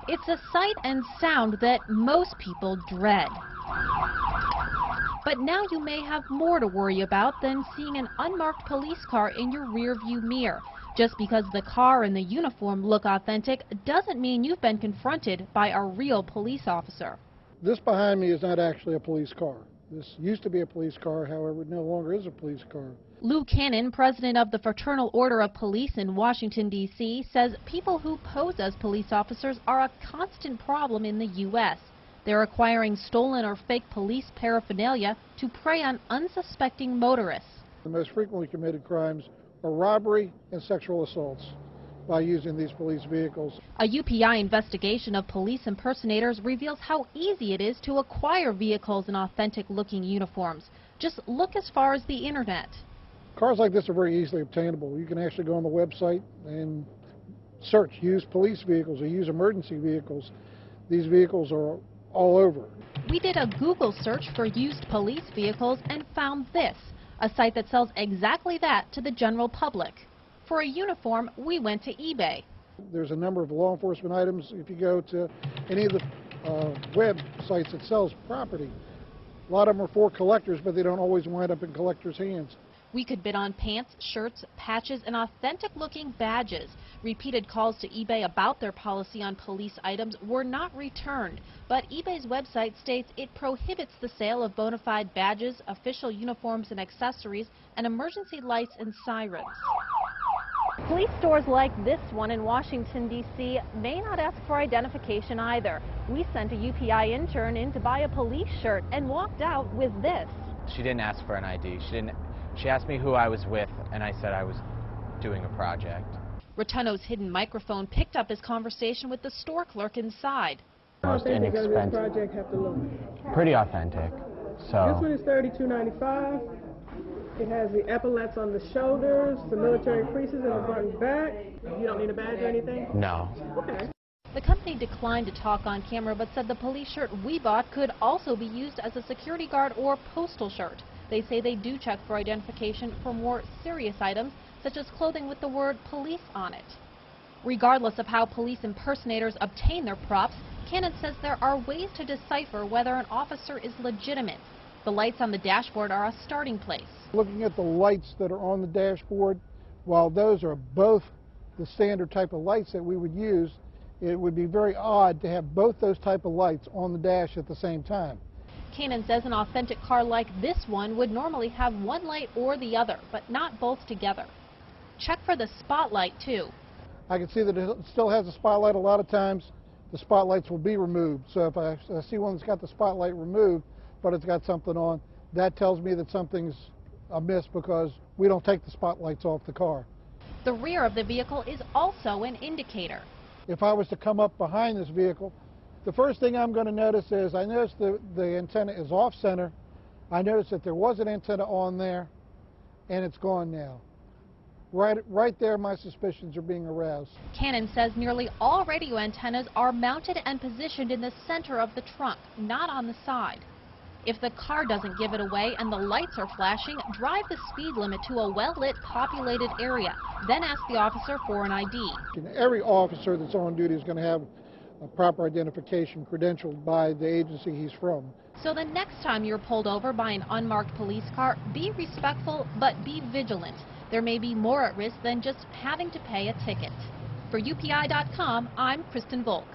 It's a sight and sound that most people dread. But now you may have more to worry about than seeing an unmarked police car in your rearview mirror. Just because the car and the uniform look authentic doesn't mean you've been confronted by a real police officer. This behind me is not actually a police car. This used to be a police car, however, it no longer is a police car. Lou Cannon, president of the Fraternal Order of Police in Washington, D.C., says people who pose as police officers are a constant problem in the U.S. They're acquiring stolen or fake police paraphernalia to prey on unsuspecting motorists. The most frequently committed crimes are robbery and sexual assaults by using these police vehicles. A UPI investigation of police impersonators reveals how easy it is to acquire vehicles in authentic-looking uniforms. Just look as far as the internet. Cars like this are very easily obtainable. You can actually go on the website and search used police vehicles or used emergency vehicles. These vehicles are all over. We did a Google search for used police vehicles and found this, a site that sells exactly that to the general public. For a uniform, we went to eBay. There's a number of law enforcement items. If you go to any of the websites that sells property, a lot of them are for collectors, but they don't always wind up in collectors' hands. We could bid on pants, shirts, patches, and authentic-looking badges. Repeated calls to eBay about their policy on police items were not returned, but eBay's website states it prohibits the sale of bona fide badges, official uniforms and accessories, and emergency lights and sirens. Police stores like this one in Washington, D.C. may not ask for identification either. We sent a UPI intern in to buy a police shirt and walked out with this. She didn't ask for an ID. She asked me who I was with, and I said I was doing a project. Rotunno's hidden microphone picked up his conversation with the store clerk inside. How authentic does this project have to look? Pretty authentic. So this one is $32.95. It has the epaulets on the shoulders, the military creases in the front and back. You don't need a badge or anything? No. Okay. The company declined to talk on camera, but said the police shirt we bought could also be used as a security guard or postal shirt. They say they do check for identification for more serious items, such as clothing with the word police on it. Regardless of how police impersonators obtain their props, Cannon says there are ways to decipher whether an officer is legitimate. The lights on the dashboard are a starting place. Looking at the lights that are on the dashboard, while those are both the standard type of lights that we would use, it would be very odd to have both those type of lights on the dash at the same time. Cannon says an authentic car like this one would normally have one light or the other, but not both together. Check for the spotlight, too. I can see that it still has a spotlight. A lot of times the spotlights will be removed. So if I see one that's got the spotlight removed, but it's got something on, that tells me that something's amiss because we don't take the spotlights off the car. The rear of the vehicle is also an indicator. If I was to come up behind this vehicle, the first thing I'm going to notice is I notice the antenna is off center. I notice that there was an antenna on there and it's gone now. Right there, my suspicions are being aroused. Cannon says nearly all radio antennas are mounted and positioned in the center of the trunk, not on the side. If the car doesn't give it away and the lights are flashing, drive the speed limit to a well-lit, populated area. Then ask the officer for an ID. Every officer that's on duty is going to have a proper identification credentialed by the agency he's from. So the next time you're pulled over by an unmarked police car, be respectful but be vigilant. There may be more at risk than just having to pay a ticket. For UPI.com, I'm Kristen Volk.